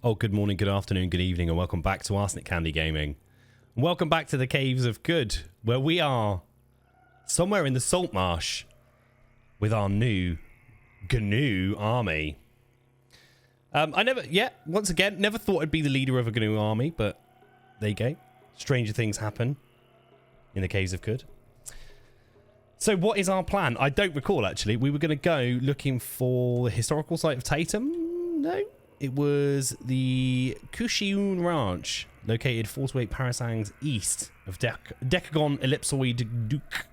Oh, good morning, good afternoon, good evening, and welcome back to Arsenic Candy Gaming. And welcome back to the Caves of Good, where we are somewhere in the salt marsh with our new Gnu army. Once again, never thought I'd be the leader of a Gnu army, but there you go. Stranger things happen in the Caves of Good. So what is our plan? I don't recall, actually. We were going to go looking for the historical site of Tatum. No. It was the Kushiun Ranch, located 48 parasangs east of Decagon Ellipsoid Duke.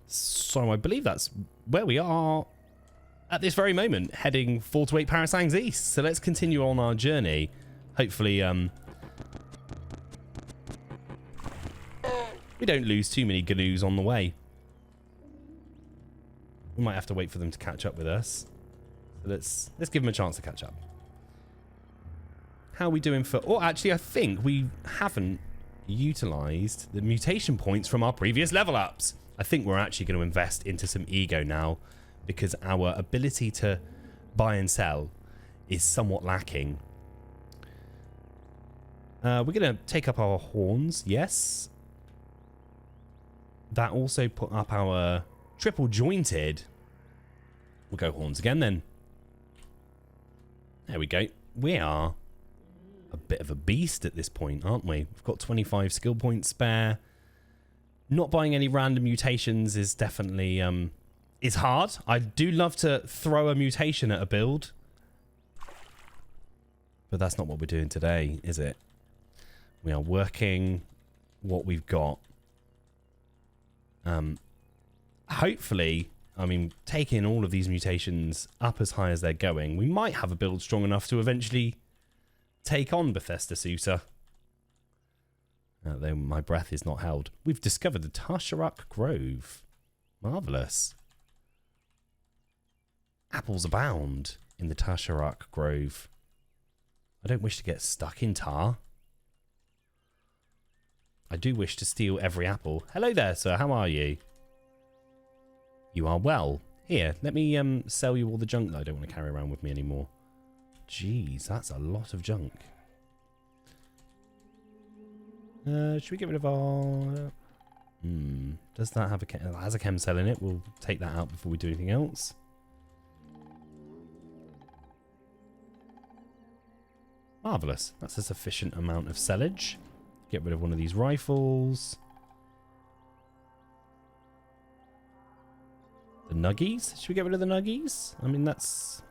So I believe that's where we are at this very moment, heading 48 parasangs east. So let's continue on our journey. Hopefully, we don't lose too many Gnus on the way. We might have to wait for them to catch up with us. So let's give them a chance to catch up. How are we doing for... Oh, actually, I think we haven't utilized the mutation points from our previous level ups. I think we're actually going to invest into some ego now because our ability to buy and sell is somewhat lacking. We're going to take up our horns, yes. That also put up our triple jointed. We'll go horns again then. There we go. We are a bit of a beast at this point, aren't we? We've got 25 skill points spare. Not buying any random mutations is definitely is hard. I do love to throw a mutation at a build. But that's not what we're doing today, is it? We are working what we've got. Hopefully... I mean, taking all of these mutations up as high as they're going, we might have a build strong enough to eventually take on Bethesda Susa. Though my breath is not held. We've discovered the Tasharak Grove. Marvellous. Apples abound in the Tasharak Grove. I don't wish to get stuck in tar. I do wish to steal every apple. Hello there, sir. How are you? You are well. Here, let me sell you all the junk that I don't want to carry around with me anymore. Jeez, that's a lot of junk. Should we get rid of our... Does that have a... It has a chem cell in it. We'll take that out before we do anything else. Marvellous. That's a sufficient amount of sellage. Get rid of one of these rifles. The nuggies? Should we get rid of the nuggies? I mean, that's...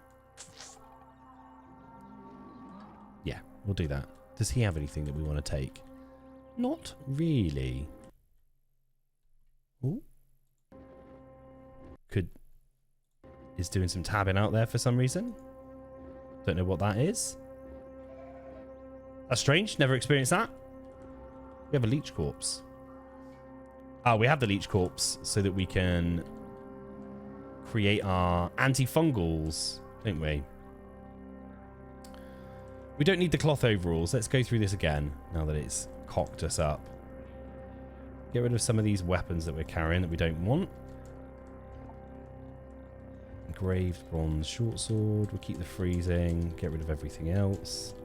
Yeah, we'll do that. Does he have anything that we want to take? Not really. Ooh. Is doing some tabbing out there for some reason. Don't know what that is. That's strange. Never experienced that. We have a leech corpse. Oh, we have the leech corpse so that we can... create our antifungals, don't we? We don't need the cloth overalls. Let's go through this again now that it's cocked us up. Get rid of some of these weapons that we're carrying that we don't want. Engraved bronze short sword. We'll keep the freezing. Get rid of everything else.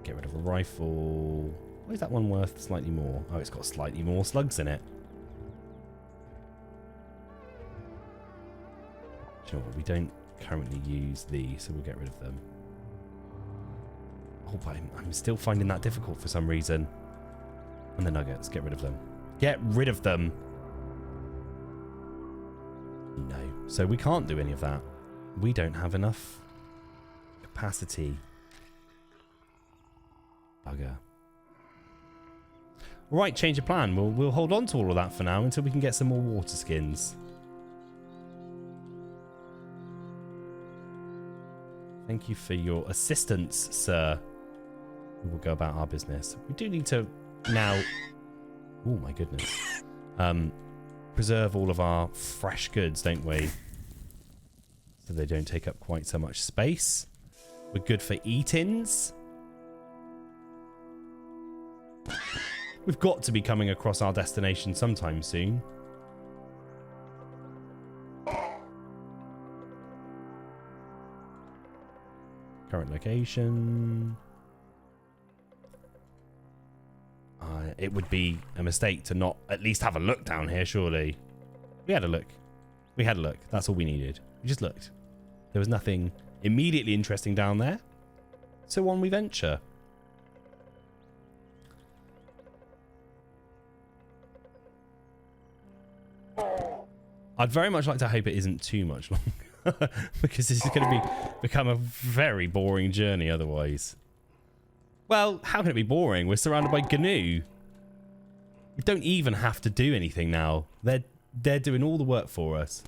Get rid of a rifle. Why is that one worth slightly more? Oh, it's got slightly more slugs in it. Sure, we don't currently use these, so we'll get rid of them. Oh, but I'm still finding that difficult for some reason. And the nuggets, get rid of them. Get rid of them! No, so we can't do any of that. We don't have enough capacity. Bugger. Right, change of plan. We'll hold on to all of that for now until we can get some more water skins. Thank you for your assistance, sir. We will go about our business. We do need to now... Oh, my goodness. Preserve all of our fresh goods, don't we? So they don't take up quite so much space. We're good for eat-ins. We've got to be coming across our destination sometime soon. Current location. It would be a mistake to not at least have a look down here, surely. We had a look. We had a look. That's all we needed. We just looked. There was nothing immediately interesting down there. So on we venture. I'd very much like to hope it isn't too much longer. Because this is going to become a very boring journey otherwise. Well, how can it be boring? We're surrounded by Gnu. We don't even have to do anything now. They're doing all the work for us.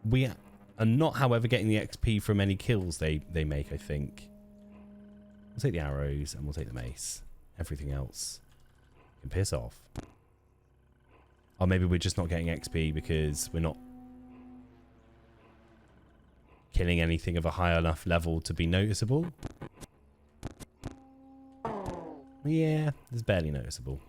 We are not, however, getting the XP from any kills they make, I think. We'll take the arrows and we'll take the mace. Everything else can piss off. Or maybe we're just not getting XP because we're not killing anything of a high enough level to be noticeable. Yeah, it's barely noticeable.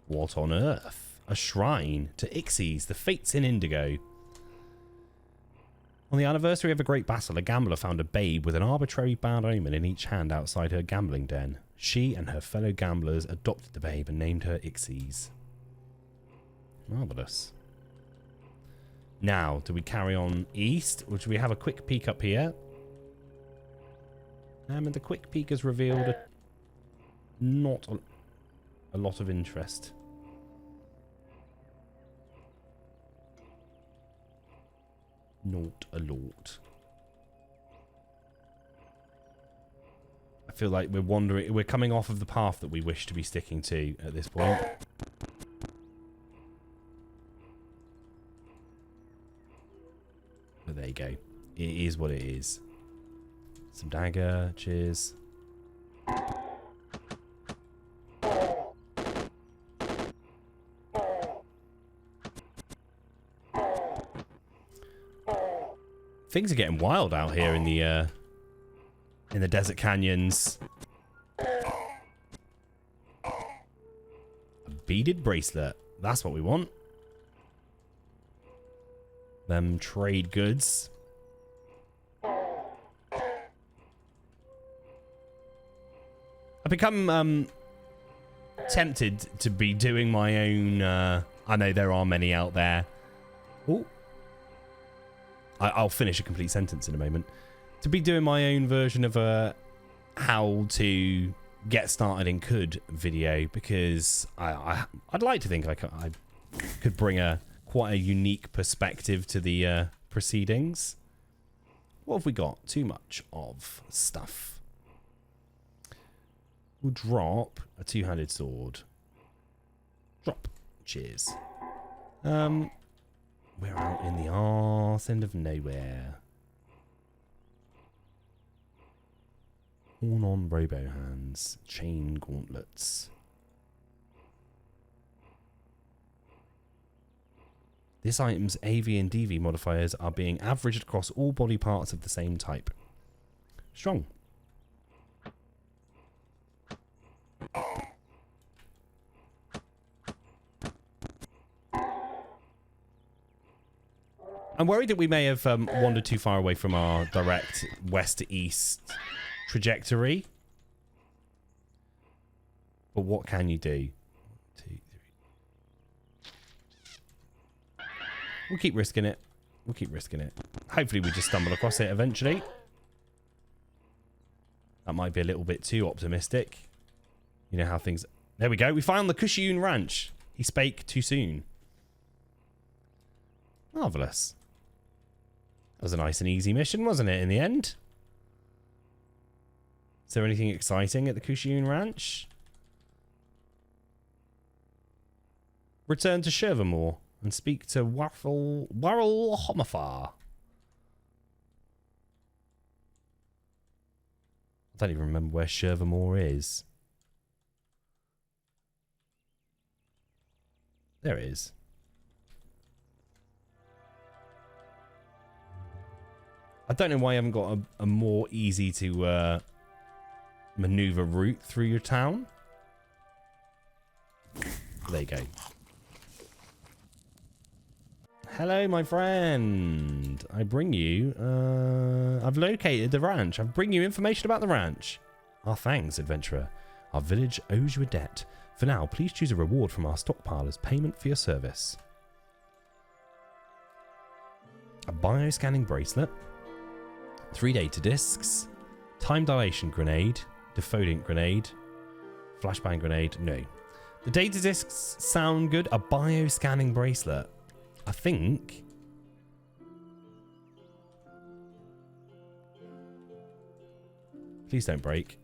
What on earth? A shrine to Ixies, the fates in indigo. On the anniversary of a great battle, a gambler found a babe with an arbitrary bad omen in each hand outside her gambling den. She and her fellow gamblers adopted the babe and named her Ixies. Marvellous. Now, do we carry on east, or do we have a quick peek up here? And the quick peek has revealed not a lot of interest. Not a lot. I feel like we're wandering. We're coming off of the path that we wish to be sticking to at this point. But there you go. It is what it is. Some dagger. Cheers. Things are getting wild out here in the desert canyons. A beaded bracelet. That's what we want. Them trade goods. I've become tempted to be doing my own. I know there are many out there. Oh. I'll finish a complete sentence in a moment. To be doing my own version of a how to get started in Cud video, because I'd like to think I could bring quite a unique perspective to the proceedings. What have we got? Too much of stuff. We'll drop a two-handed sword. Drop. Cheers. We're out in the arse end of nowhere. Horn on robo hands. Chain gauntlets. This item's AV and DV modifiers are being averaged across all body parts of the same type. Strong. I'm worried that we may have wandered too far away from our direct west to east trajectory. But what can you do? 1, 2, 3. We'll keep risking it. We'll keep risking it. Hopefully we just stumble across it eventually. That might be a little bit too optimistic. You know how things... There we go. We found the Cushioon Ranch. He spake too soon. Marvellous. That was a nice and easy mission, wasn't it, in the end? Is there anything exciting at the Cushioon Ranch? Return to Shervermore and speak to Warrel Homafar. I don't even remember where Shervermore is. There it is. I don't know why I haven't got a more easy to maneuver route through your town. There you go. Hello, my friend. I bring you... I've located the ranch. I bring you information about the ranch. Our thanks, adventurer. Our village owes you a debt. For now, please choose a reward from our stockpile as payment for your service. A bioscanning bracelet. 3 data discs. Time dilation grenade. Defodent grenade. Flashbang grenade. No. The data discs sound good. A bioscanning bracelet. I think... Please don't break.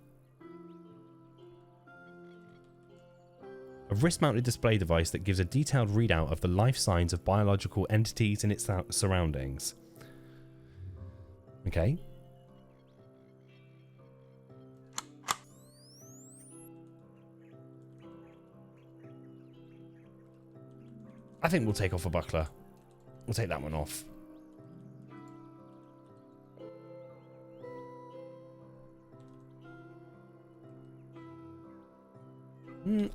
A wrist-mounted display device that gives a detailed readout of the life signs of biological entities in its surroundings. Okay. I think we'll take off a buckler. We'll take that one off.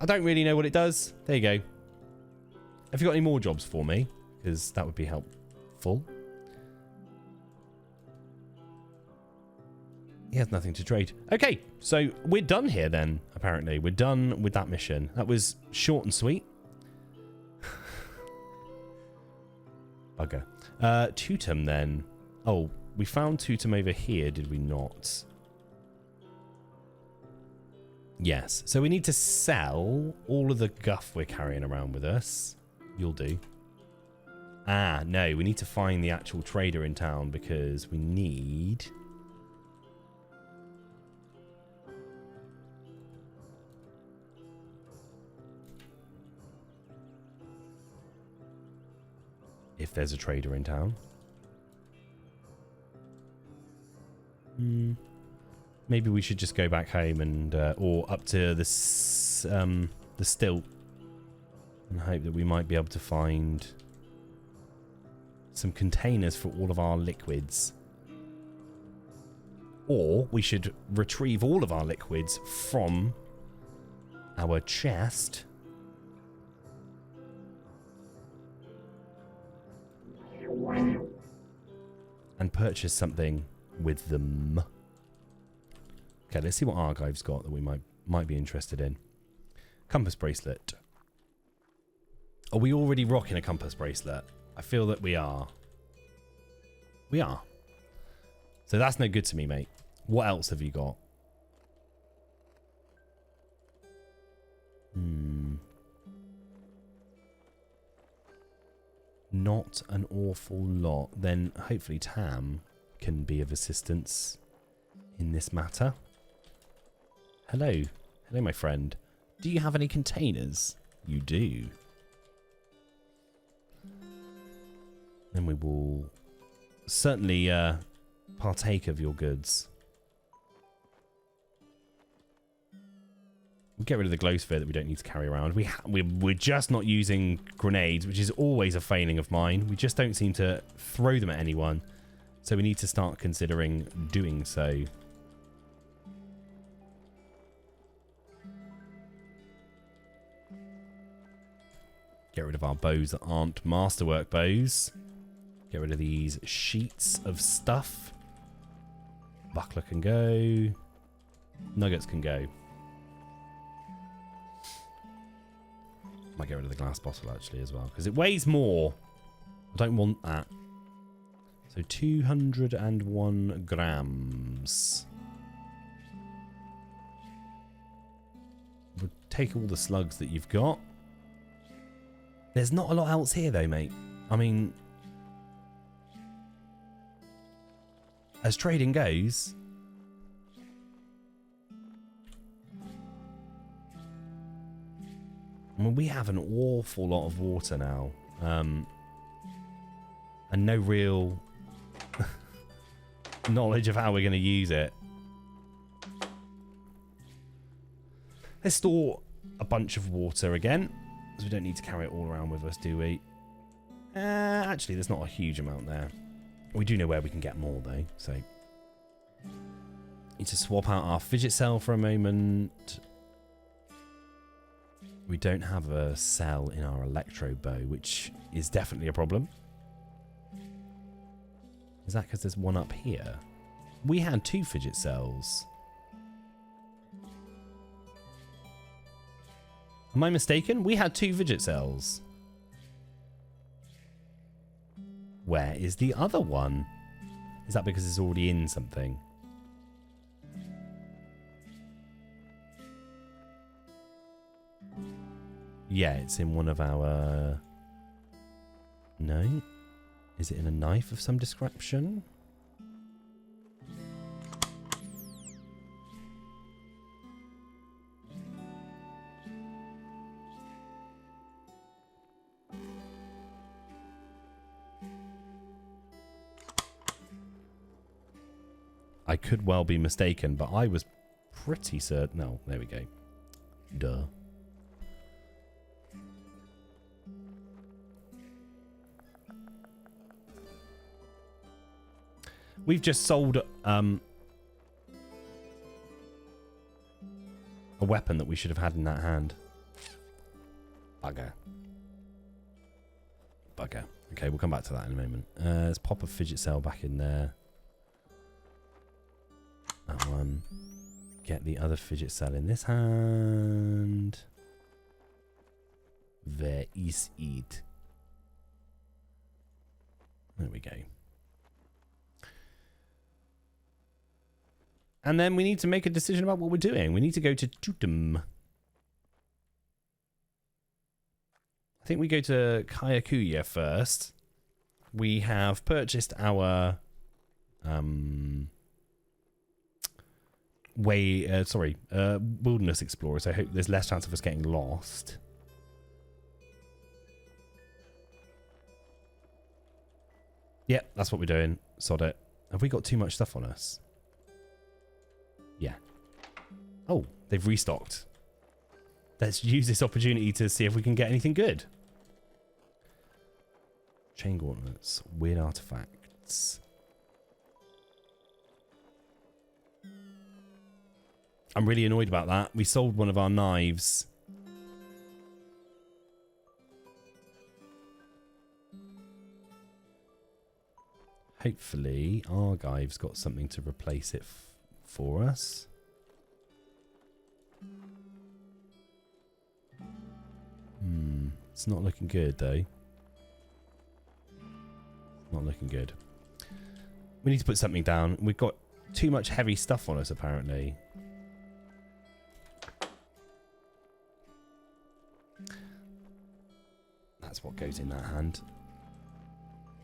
I don't really know what it does. There you go. Have you got any more jobs for me? Because that would be helpful. He has nothing to trade. Okay, so we're done here then, apparently. We're done with that mission. That was short and sweet. Bugger. Tutum then. Oh, we found Tutum over here, did we not? Yes. So we need to sell all of the guff we're carrying around with us. You'll do. Ah, no. We need to find the actual trader in town because we need... If there's a trader in town. Maybe we should just go back home and or up to the stilt and hope that we might be able to find some containers for all of our liquids. Or we should retrieve all of our liquids from our chest. And purchase something with them. Okay, let's see what Archive's got that we might be interested in. Compass bracelet. Are we already rocking a compass bracelet? I feel that we are. We are. So that's no good to me, mate. What else have you got? Not an awful lot. Then hopefully Tam can be of assistance in this matter. Hello. Hello, my friend. Do you have any containers? You do. Then we will certainly partake of your goods. We'll get rid of the glow sphere that we don't need to carry around. We're just not using grenades, which is always a failing of mine. We just don't seem to throw them at anyone. So we need to start considering doing so. Get rid of our bows that aren't masterwork bows. Get rid of these sheets of stuff. Buckler can go. Nuggets can go. Might get rid of the glass bottle actually as well, because it weighs more. I don't want that. So 201 grams. We'll take all the slugs that you've got. There's not a lot else here though, mate. I mean, as trading goes, I mean, we have an awful lot of water now, and no real knowledge of how we're going to use it. Let's store a bunch of water again, because we don't need to carry it all around with us, do we? Actually, there's not a huge amount there. We do know where we can get more, though, so... Need to swap out our fidget cell for a moment. We don't have a cell in our electro bow, which is definitely a problem. Is that because there's one up here? We had 2 fidget cells. Am I mistaken? We had 2 fidget cells. Where is the other one? Is that because it's already in something? Yeah, it's in one of our... No? Is it in a knife of some description? I could well be mistaken, but I was pretty certain... No, there we go. Duh. We've just sold a weapon that we should have had in that hand. Bugger. Bugger. Okay, we'll come back to that in a moment. Let's pop a fidget cell back in there. That one. Get the other fidget cell in this hand. Where is it? There we go. And then we need to make a decision about what we're doing. We need to go to Tutum. I think we go to Kyakuya first. We have purchased our Wilderness Explorer, so I hope there's less chance of us getting lost. Yep, that's what we're doing. Sod it. Have we got too much stuff on us? Yeah. Oh, they've restocked. Let's use this opportunity to see if we can get anything good. Chain gauntlets. Weird artifacts. I'm really annoyed about that. We sold one of our knives. Hopefully, Argive's got something to replace it for us. It's not looking good, though. Not looking good. We need to put something down. We've got too much heavy stuff on us, apparently. That's what goes in that hand.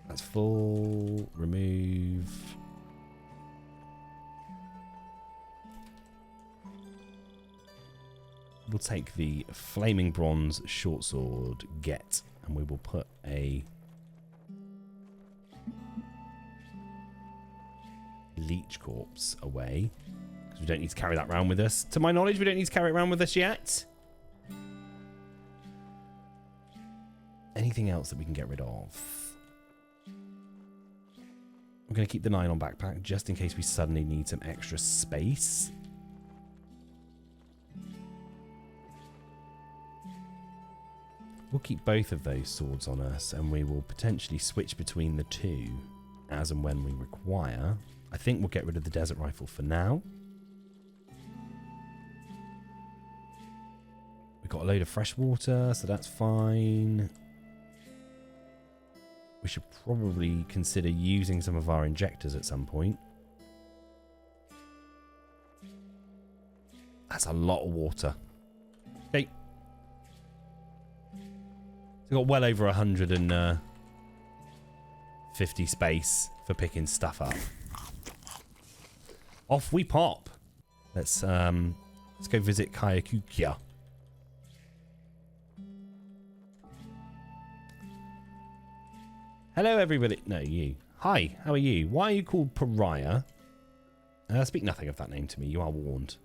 That's full. Remove. We'll take the flaming bronze short sword get, and we will put a leech corpse away, because we don't need to carry that around with us. To my knowledge, we don't need to carry it around with us yet. Anything else that we can get rid of? I'm going to keep the nylon backpack just in case we suddenly need some extra space. We'll keep both of those swords on us, and we will potentially switch between the two as and when we require. I think we'll get rid of the desert rifle for now. We've got a load of fresh water, so that's fine. We should probably consider using some of our injectors at some point. That's a lot of water. Okay. We've got well over 150 space for picking stuff up. Off we pop. Let's go visit Kyakuya. Hello, everybody. No, you. Hi, how are you? Why are you called Pariah? Speak nothing of that name to me. You are warned.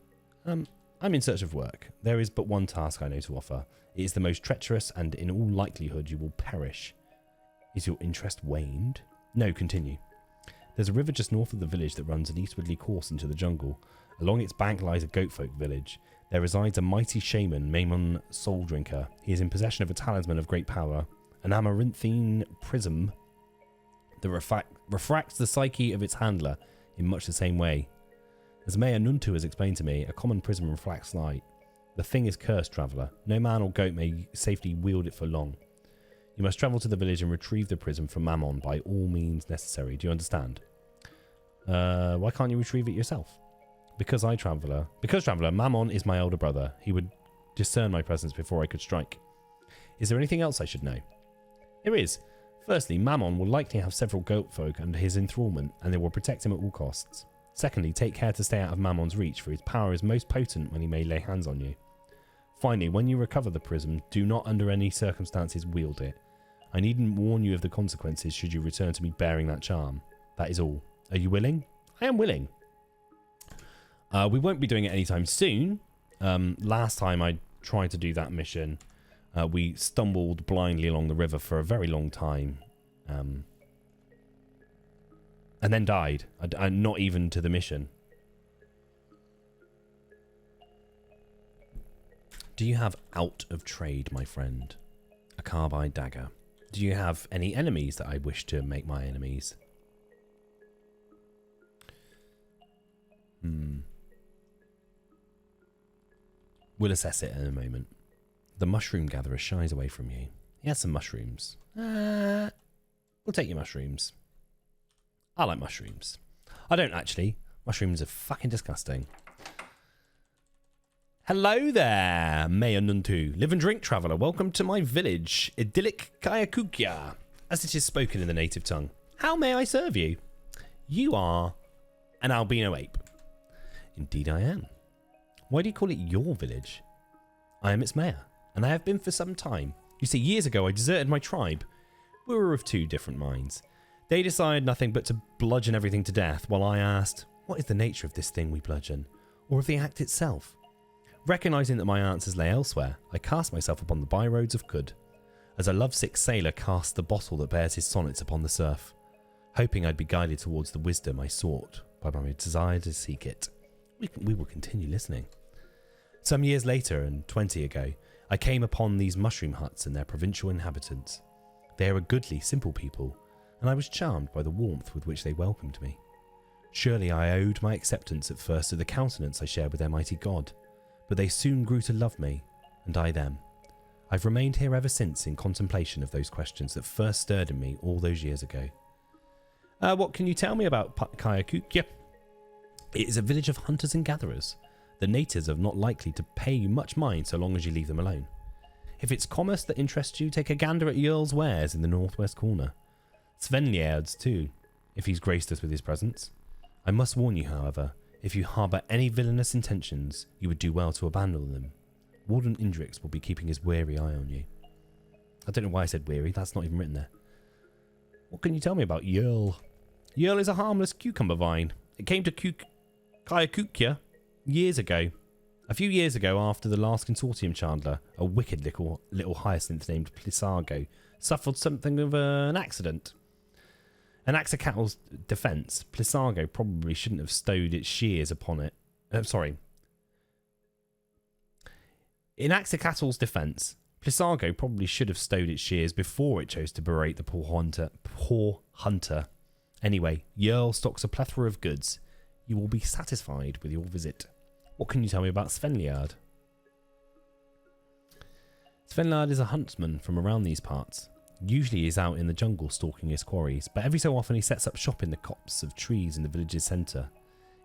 I'm in search of work. There is but one task I know to offer. It is the most treacherous, and in all likelihood you will perish. Is your interest waned? No, continue. There's a river just north of the village that runs an eastwardly course into the jungle. Along its bank lies a goatfolk village. There resides a mighty shaman, Maimon Soul Drinker. He is in possession of a talisman of great power, an amaranthine prism that refracts the psyche of its handler in much the same way. As Mayor Nuntu has explained to me, a common prism reflects light. The thing is cursed, traveller. No man or goat may safely wield it for long. You must travel to the village and retrieve the prism from Mammon by all means necessary. Do you understand? Why can't you retrieve it yourself? Because traveller, Mammon is my older brother. He would discern my presence before I could strike. Is there anything else I should know? There is. Firstly, Mammon will likely have several goat folk under his enthrallment, and they will protect him at all costs. Secondly, take care to stay out of Mammon's reach, for his power is most potent when he may lay hands on you. Finally, when you recover the prism, do not under any circumstances wield it. I needn't warn you of the consequences should you return to me bearing that charm. That is all. Are you willing? I am willing. We won't be doing it anytime soon. Last time I tried to do that mission, we stumbled blindly along the river for a very long time. And then died. Not even to the mission. Do you have out of trade, my friend? A carbide dagger. Do you have any enemies that I wish to make my enemies? We'll assess it in a moment. The mushroom gatherer shies away from you. He has some mushrooms. We'll take your mushrooms. I like mushrooms. I don't actually. Mushrooms are fucking disgusting. Hello there, Mayor Nuntu. Live and drink traveller. Welcome to my village, idyllic Kayakukya, as it is spoken in the native tongue. How may I serve you? You are an albino ape. Indeed I am. Why do you call it your village? I am its mayor, and I have been for some time. You see, years ago I deserted my tribe. We were of two different minds. They decided nothing but to bludgeon everything to death, while I asked, what is the nature of this thing we bludgeon, or of the act itself? Recognising that my answers lay elsewhere, I cast myself upon the byroads of Kud, as a lovesick sailor casts the bottle that bears his sonnets upon the surf, hoping I'd be guided towards the wisdom I sought by my desire to seek it. We will continue listening. Some years later, and 20 ago, I came upon these mushroom huts and their provincial inhabitants. They are a goodly, simple people, and I was charmed by the warmth with which they welcomed me. Surely I owed my acceptance at first to the countenance I shared with their mighty god, but they soon grew to love me, and I them. I've remained here ever since in contemplation of those questions that first stirred in me all those years ago. What can you tell me about Kayakukya? It is a village of hunters and gatherers. The natives are not likely to pay you much mind so long as you leave them alone. If it's commerce that interests you, take a gander at Yerl's wares in the northwest corner. Svenliard's too, if he's graced us with his presence. I must warn you, however, if you harbour any villainous intentions, you would do well to abandon them. Warden Indrix will be keeping his wary eye on you. I don't know why I said weary, that's not even written there. What can you tell me about Yerl? Yerl is a harmless cucumber vine. It came to Kayakukya years ago. A few years ago, after the last consortium chandler, a wicked little hyacinth named Plisargo, suffered something of an accident. In Axacattle's defence, Plisargo probably shouldn't have stowed its shears upon it. In Axacattle's defence, Plisargo probably should have stowed its shears before it chose to berate the poor hunter. Anyway, Yerl stocks a plethora of goods. You will be satisfied with your visit. What can you tell me about Svenliard? Svenliard is a huntsman from around these parts. Usually he is out in the jungle stalking his quarries, but every so often he sets up shop in the copse of trees in the village's centre.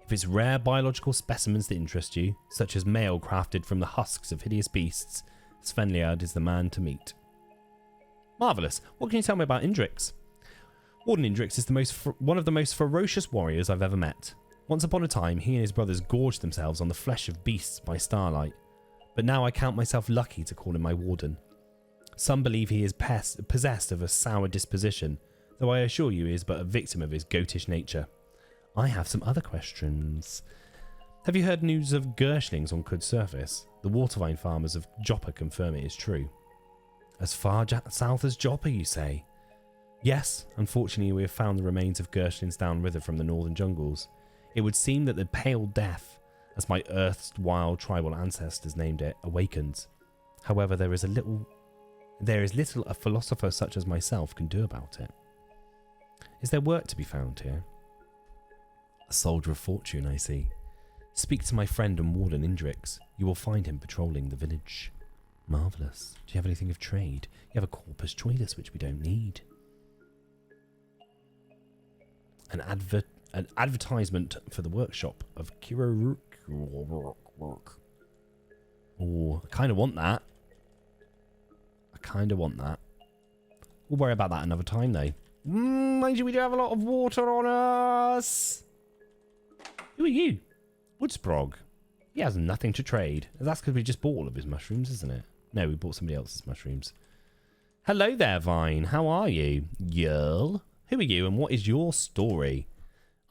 If it's rare biological specimens that interest you, such as mail crafted from the husks of hideous beasts, Svenliard is the man to meet. Marvellous. What can you tell me about Indrix? Warden Indrix is one of the most ferocious warriors I've ever met. Once upon a time, he and his brothers gorged themselves on the flesh of beasts by starlight, but now I count myself lucky to call him my warden. Some believe he is possessed of a sour disposition, though I assure you he is but a victim of his goatish nature. I have some other questions. Have you heard news of Gershlings on Kud's surface? The watervine farmers of Joppa confirm it is true. As far south as Joppa, you say? Yes, unfortunately we have found the remains of Gershlin's downriver from the northern jungles. It would seem that the Pale Death, as my erstwhile tribal ancestors named it, awakens. However, there is little a philosopher such as myself can do about it. Is there work to be found here? A soldier of fortune, I see. Speak to my friend and warden Indrix. You will find him patrolling the village. Marvellous. Do you have anything of trade? You have a corpus troilus, which we don't need. An advertisement for the workshop of Kiruruk. Oh, I kind of want that. We'll worry about that another time, though. Mind you, we do have a lot of water on us. Who are you? Woodsprog. He has nothing to trade. That's because we just bought all of his mushrooms, isn't it? No, we bought somebody else's mushrooms. Hello there, Vine. How are you? Yerl? Who are you and what is your story?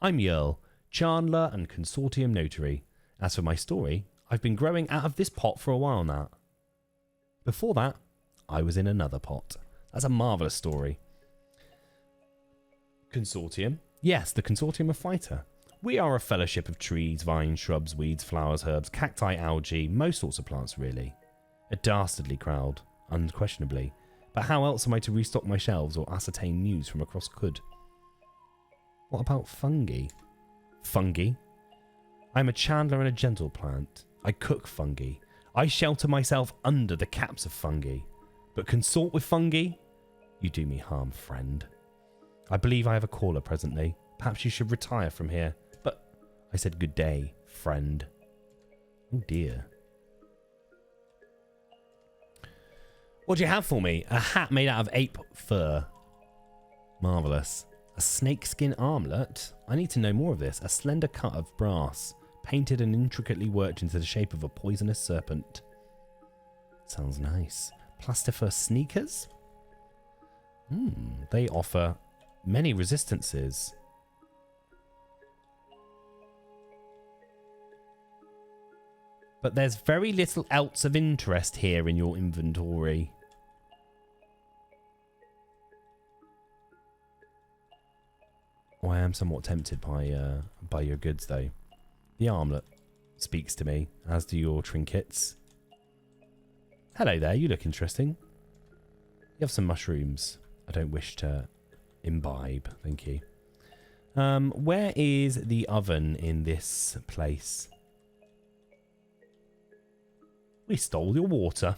I'm Yerl, Chandler and Consortium Notary. As for my story, I've been growing out of this pot for a while now. Before that, I was in another pot. That's a marvellous story. Consortium? Yes, the Consortium of Fighter. We are a fellowship of trees, vines, shrubs, weeds, flowers, herbs, cacti, algae, most sorts of plants, really. A dastardly crowd, unquestionably. But how else am I to restock my shelves or ascertain news from across Khud? What about fungi? Fungi? I'm a chandler and a gentle plant. I cook fungi. I shelter myself under the caps of fungi. But consort with fungi? You do me harm, friend. I believe I have a caller presently. Perhaps you should retire from here. But I said good day, friend. Oh dear. What do you have for me? A hat made out of ape fur. Marvellous. A snakeskin armlet? I need to know more of this. A slender cut of brass, painted and intricately worked into the shape of a poisonous serpent. Sounds nice. Plastifer sneakers? They offer many resistances. But there's very little else of interest here in your inventory. Oh, I am somewhat tempted by your goods, though. The armlet speaks to me, as do your trinkets. Hello there, you look interesting. You have some mushrooms. I don't wish to imbibe, thank you. Where is the oven in this place? We stole your water.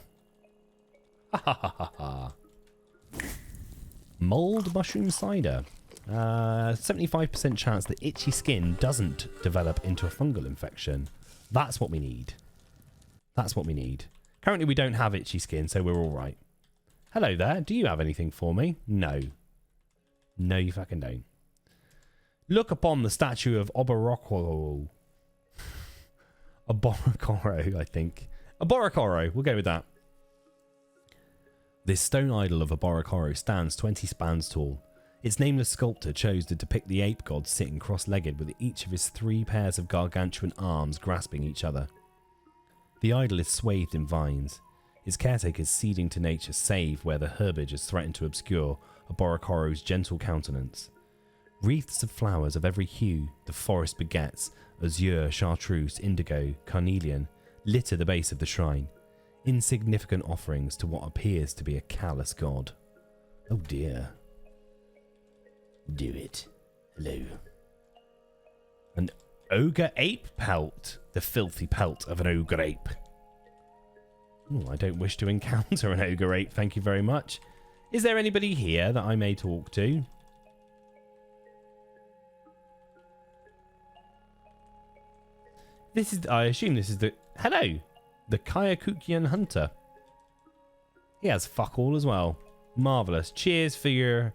Ha ha ha ha ha. Mulled mushroom cider. 75% chance that itchy skin doesn't develop into a fungal infection. That's what we need. That's what we need. Currently we don't have itchy skin, so we're all right. Hello there. Do you have anything for me? No. No, you fucking don't. Look upon the statue of Oborokoro. Oborokoro, I think. Oborokoro. We'll go with that. This stone idol of Oborokoro stands 20 spans tall. Its nameless sculptor chose to depict the ape god sitting cross-legged with each of his 3 pairs of gargantuan arms grasping each other. The idol is swathed in vines, its caretakers ceding to nature save where the herbage has threatened to obscure Oborokoro's gentle countenance. Wreaths of flowers of every hue the forest begets, azure, chartreuse, indigo, carnelian, litter the base of the shrine, insignificant offerings to what appears to be a callous god. Oh dear. Do it. Hello. An ogre ape pelt. The filthy pelt of an ogre ape. Oh, I don't wish to encounter an ogre ape, thank you very much. Is there anybody here that I may talk to? This is, I assume this is the, hello, the Kyakukian hunter. He has fuck all as well. Marvellous. Cheers for your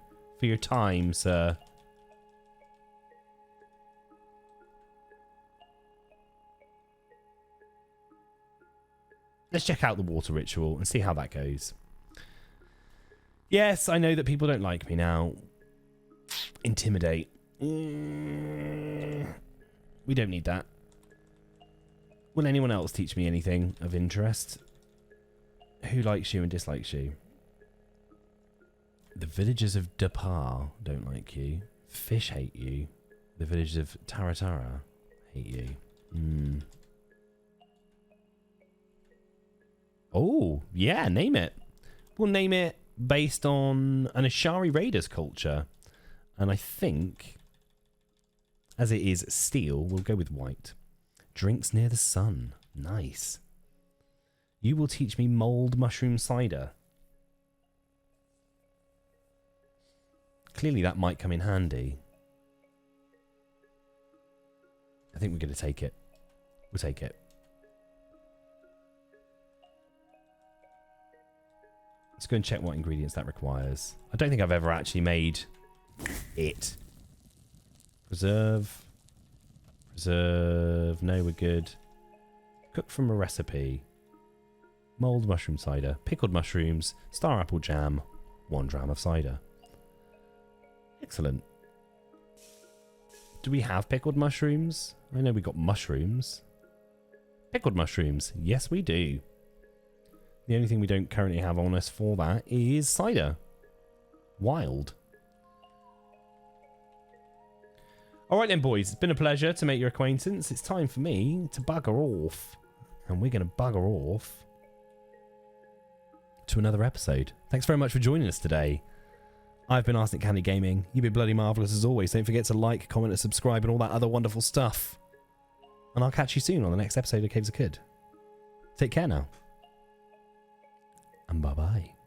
time, sir. Let's check out the water ritual and see how that goes. Yes, I know that people don't like me now. Intimidate. We don't need that. Will anyone else teach me anything of interest? Who likes you and dislikes you? The villagers of Dapar don't like you. Fish hate you. The villagers of Taratara hate you. Oh, yeah, name it. We'll name it based on an Ashari Raiders culture. And I think, as it is steel, we'll go with white. Drinks near the sun. Nice. You will teach me mold mushroom cider. Clearly that might come in handy. I think we're going to take it. We'll take it. Let's go and check what ingredients that requires. I don't think I've ever actually made it. Preserve. Preserve. No, we're good. Cook from a recipe. Mold mushroom cider. Pickled mushrooms. Star apple jam. 1 dram of cider. Excellent. Do we have pickled mushrooms? I know we got mushrooms. Pickled mushrooms. Yes, we do. The only thing we don't currently have on us for that is cider. Wild. Alright then, boys. It's been a pleasure to make your acquaintance. It's time for me to bugger off. And we're going to bugger off to another episode. Thanks very much for joining us today. I've been Arsenic Candy Gaming. You've been bloody marvellous as always. Don't forget to like, comment and subscribe and all that other wonderful stuff. And I'll catch you soon on the next episode of Caves of Kid. Take care now. And bye-bye.